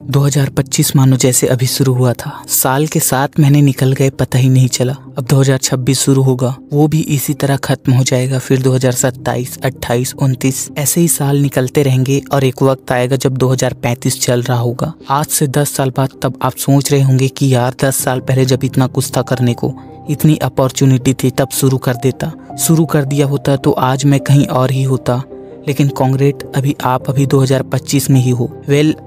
2025 मानो जैसे अभी शुरू हुआ था। साल के 7 महीने निकल गए, पता ही नहीं चला। अब 2026 शुरू होगा, वो भी इसी तरह खत्म हो जाएगा। फिर 2027, 28, 29 ऐसे ही साल निकलते रहेंगे और एक वक्त आएगा जब 2035 चल रहा होगा। आज से 10 साल बाद तब आप सोच रहे होंगे कि यार 10 साल पहले जब इतना कुछ था करने को, इतनी अपॉर्चुनिटी थी, तब शुरू कर दिया होता तो आज मैं कहीं और ही होता। लेकिन कांग्रेट, आप अभी 2025 में ही हो।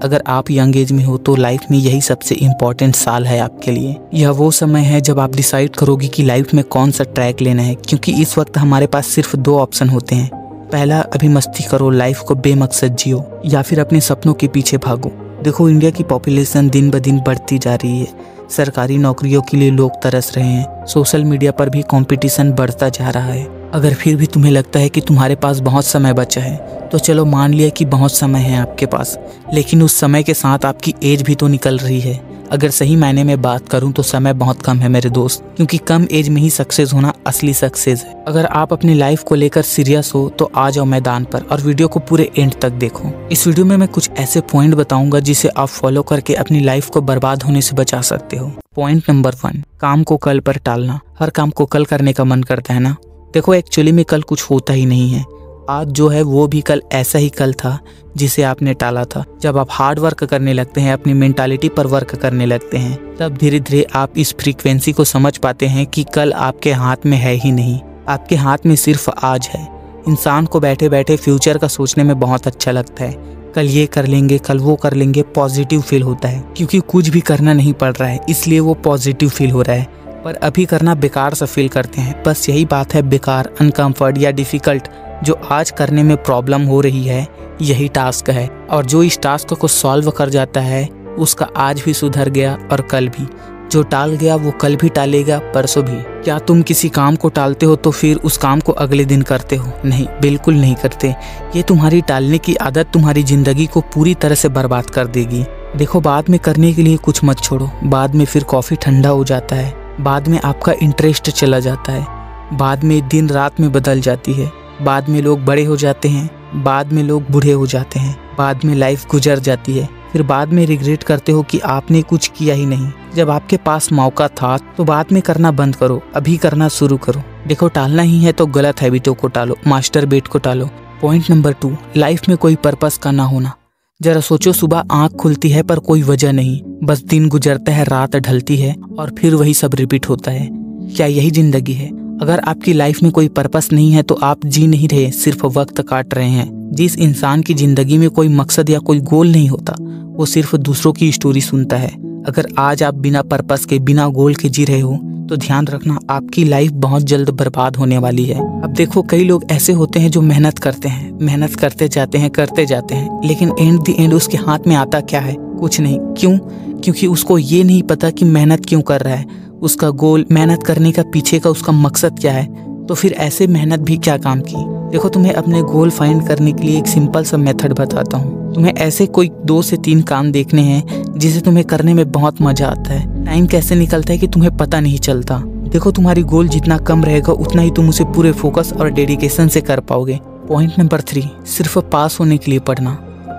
अगर आप यंग एज में हो तो लाइफ में यही सबसे इम्पोर्टेंट साल है आपके लिए। यह वो समय है जब आप डिसाइड करोगे कि लाइफ में कौन सा ट्रैक लेना है, क्योंकि इस वक्त हमारे पास सिर्फ 2 ऑप्शन होते हैं। पहला, अभी मस्ती करो, लाइफ को बेमकसद जियो, या फिर अपने सपनों के पीछे भागो। देखो, इंडिया की पॉपुलेशन दिन ब दिन बढ़ती जा रही है। सरकारी नौकरियों के लिए लोग तरस रहे हैं। सोशल मीडिया पर भी कंपटीशन बढ़ता जा रहा है। अगर फिर भी तुम्हें लगता है कि तुम्हारे पास बहुत समय बचा है, तो चलो मान लिया कि बहुत समय है आपके पास, लेकिन उस समय के साथ आपकी एज भी तो निकल रही है। अगर सही मायने में बात करूं तो समय बहुत कम है मेरे दोस्त, क्योंकि कम एज में ही सक्सेस होना असली सक्सेस है। अगर आप अपनी लाइफ को लेकर सीरियस हो तो आ जाओ मैदान पर और वीडियो को पूरे एंड तक देखो। इस वीडियो में मैं कुछ ऐसे पॉइंट बताऊंगा जिसे आप फॉलो करके अपनी लाइफ को बर्बाद होने से बचा सकते हो। पॉइंट नंबर 1, काम को कल पर टालना। हर काम को कल करने का मन करता है ना। देखो, एक्चुअली में कल कुछ होता ही नहीं है। आज जो है वो भी कल ऐसा ही कल था जिसे आपने टाला था। जब आप हार्ड वर्क करने लगते हैं, अपनी मेंटालिटी पर वर्क करने लगते हैं, तब धीरे धीरे आप इस फ्रीक्वेंसी को समझ पाते हैं कि कल आपके हाथ में है ही नहीं, आपके हाथ में सिर्फ आज है। इंसान को बैठे बैठे फ्यूचर का सोचने में बहुत अच्छा लगता है। कल ये कर लेंगे, कल वो कर लेंगे, पॉजिटिव फील होता है, क्योंकि कुछ भी करना नहीं पड़ रहा है, इसलिए वो पॉजिटिव फील हो रहा है। पर अभी करना बेकार सा फील करते हैं। बस यही बात है, बेकार, अनकम्फर्ट या डिफिकल्ट जो आज करने में प्रॉब्लम हो रही है, यही टास्क है। और जो इस टास्क को सॉल्व कर जाता है उसका आज भी सुधर गया और कल भी। जो टाल गया वो कल भी टालेगा, परसों भी। क्या तुम किसी काम को टालते हो तो फिर उस काम को अगले दिन करते हो? नहीं, बिल्कुल नहीं करते। ये तुम्हारी टालने की आदत तुम्हारी जिंदगी को पूरी तरह से बर्बाद कर देगी। देखो, बाद में करने के लिए कुछ मत छोड़ो। बाद में फिर कॉफी ठंडा हो जाता है, बाद में आपका इंटरेस्ट चला जाता है, बाद में दिन रात में बदल जाती है, बाद में लोग बड़े हो जाते हैं, बाद में लोग बूढ़े हो जाते हैं, बाद में लाइफ गुजर जाती है। फिर बाद में रिग्रेट करते हो कि आपने कुछ किया ही नहीं। जब आपके पास मौका था तो बाद में करना बंद करो, अभी करना शुरू करो। देखो, टालना ही है तो गलत हैबिटों को टालो, मास्टरबेट को टालो। पॉइंट नंबर 2, लाइफ में कोई पर्पस का ना होना। जरा सोचो, सुबह आंख खुलती है पर कोई वजह नहीं, बस दिन गुजरता है, रात ढलती है और फिर वही सब रिपीट होता है। क्या यही जिंदगी है? अगर आपकी लाइफ में कोई पर्पस नहीं है तो आप जी नहीं रहे, सिर्फ वक्त काट रहे हैं। जिस इंसान की जिंदगी में कोई मकसद या कोई गोल नहीं होता, वो सिर्फ दूसरों की स्टोरी सुनता है। अगर आज आप बिना पर्पस के, बिना गोल के जी रहे हो तो ध्यान रखना, आपकी लाइफ बहुत जल्द बर्बाद होने वाली है। अब देखो, कई लोग ऐसे होते हैं जो मेहनत करते हैं, मेहनत करते जाते हैं, लेकिन एंड द एंड उसके हाथ में आता क्या है? कुछ नहीं। क्यों? क्योंकि उसको ये नहीं पता कि मेहनत क्यों कर रहा है, उसका गोल, मेहनत करने का पीछे का उसका मकसद क्या है। तो फिर ऐसे मेहनत भी क्या काम की? देखो, तुम्हें अपने गोल फाइंड करने के लिए एक सिंपल सा मेथड बताता हूँ। तुम्हें ऐसे कोई 2 से 3 काम देखने हैं जिसे तुम्हें करने में बहुत मजा आता है। टाइम कैसे निकलता है कि तुम्हें पता नहीं चलता। देखो, तुम्हारी गोल जितना कम रहेगा उतना ही तुम उसे पूरे फोकस और डेडिकेशन से कर पाओगे। पॉइंट नंबर 3, सिर्फ पास होने के लिए पढ़ना।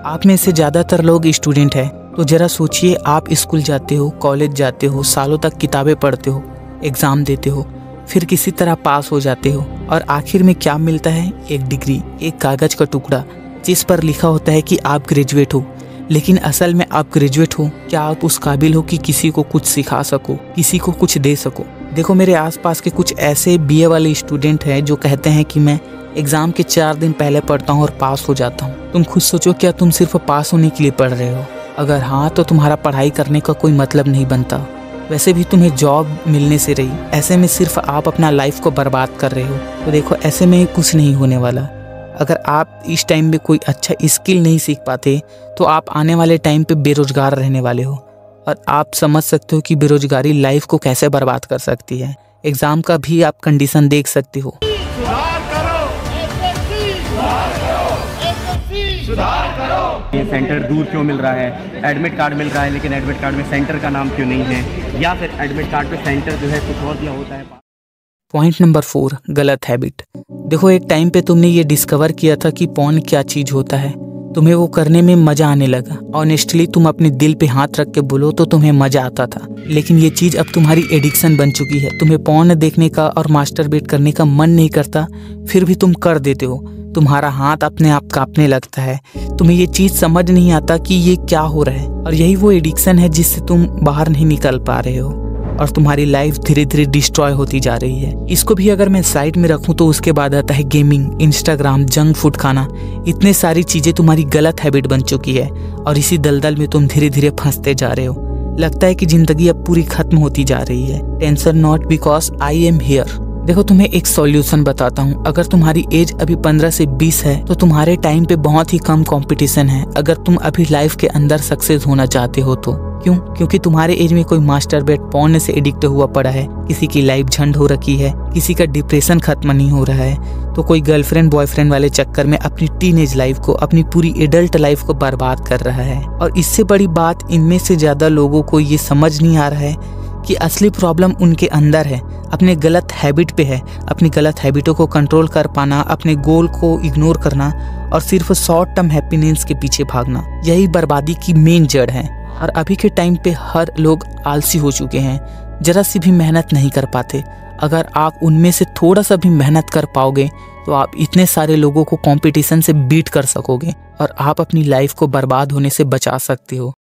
आप में से ज्यादातर लोग स्टूडेंट हैं, तो जरा सोचिए, आप स्कूल जाते हो, कॉलेज जाते हो, सालों तक किताबें पढ़ते हो, एग्जाम देते हो, फिर किसी तरह पास हो जाते हो और आखिर में क्या मिलता है? एक डिग्री, एक कागज का टुकड़ा जिस पर लिखा होता है कि आप ग्रेजुएट हो। लेकिन असल में आप ग्रेजुएट हो? क्या आप उस काबिल हो कि किसी को कुछ सिखा सको, किसी को कुछ दे सको? देखो, मेरे आसपास के कुछ ऐसे बीए वाले स्टूडेंट हैं जो कहते हैं कि मैं एग्जाम के 4 दिन पहले पढ़ता हूँ और पास हो जाता हूँ। तुम खुद सोचो, क्या तुम सिर्फ पास होने के लिए पढ़ रहे हो? अगर हाँ, तो तुम्हारा पढ़ाई करने का कोई मतलब नहीं बनता। वैसे भी तुम्हें जॉब मिलने से रही, ऐसे में सिर्फ आप अपना लाइफ को बर्बाद कर रहे हो। तो देखो, ऐसे में कुछ नहीं होने वाला। अगर आप इस टाइम में कोई अच्छा स्किल नहीं सीख पाते तो आप आने वाले टाइम पे बेरोजगार रहने वाले हो। और आप समझ सकते हो कि बेरोजगारी लाइफ को कैसे बर्बाद कर सकती है। एग्जाम का भी आप कंडीशन देख सकते हो। ये सेंटर दूर क्यों मिल रहा है? एडमिट कार्ड मिल रहा है लेकिन एडमिट कार्ड में सेंटर का नाम क्यों नहीं है? या फिर एडमिट कार्ड पे सेंटर जो है कुछ और दिया होता है। पॉइंट नंबर 4, गलत हैबिट। देखो, एक टाइम पे तुमने ये डिस्कवर किया था कि पॉर्न क्या चीज होता है। तुम्हें वो करने में मजा आने लगा। ऑनेस्टली तुम अपने दिल पे हाथ रख के बोलो तो तुम्हें मजा आता था, लेकिन ये चीज अब तुम्हारी एडिक्शन बन चुकी है। तुम्हें पॉर्न देखने का और मास्टरबेट करने का मन नहीं करता, फिर भी तुम कर देते हो। तुम्हारा हाथ अपने आप कांपने लगता है। तुम्हें ये चीज समझ नहीं आता कि ये क्या हो रहा है, और यही वो एडिक्शन है जिससे तुम बाहर नहीं निकल पा रहे हो और तुम्हारी लाइफ धीरे धीरे डिस्ट्रॉय होती जा रही है। इसको भी अगर मैं साइड में रखूं तो उसके बाद आता है गेमिंग, इंस्टाग्राम, जंक फूड खाना। इतने सारी चीजें तुम्हारी गलत हैबिट बन चुकी है और इसी दलदल में तुम धीरे धीरे फंसते जा रहे हो। लगता है कि जिंदगी अब पूरी खत्म होती जा रही है। Tension not because I am here. देखो तुम्हें एक सॉल्यूशन बताता हूँ। अगर तुम्हारी एज अभी 15 से 20 है तो तुम्हारे टाइम पे बहुत ही कम कंपटीशन है। अगर तुम अभी लाइफ के अंदर सक्सेस होना चाहते हो तो क्यों? क्योंकि तुम्हारे एज में कोई मास्टरबेट पॉर्न से एडिक्ट हुआ पड़ा है, किसी की लाइफ झंड हो रखी है, किसी का डिप्रेशन खत्म नहीं हो रहा है, तो कोई गर्लफ्रेंड बॉयफ्रेंड वाले चक्कर में अपनी टीनेज लाइफ को, अपनी पूरी एडल्ट लाइफ को बर्बाद कर रहा है। और इससे बड़ी बात, इनमें से ज्यादा लोगों को ये समझ नहीं आ रहा है कि असली प्रॉब्लम उनके अंदर है, अपने गलत हैबिट पे है। अपनी गलत हैबिटों को कंट्रोल कर पाना, अपने गोल को इग्नोर करना और सिर्फ शॉर्ट टर्म हैप्पीनेस के पीछे भागना, यही बर्बादी की मेन जड़ है। और अभी के टाइम पे हर लोग आलसी हो चुके हैं, जरा सी भी मेहनत नहीं कर पाते। अगर आप उनमें से थोड़ा सा भी मेहनत कर पाओगे तो आप इतने सारे लोगों को कंपटीशन से बीट कर सकोगे और आप अपनी लाइफ को बर्बाद होने से बचा सकते हो।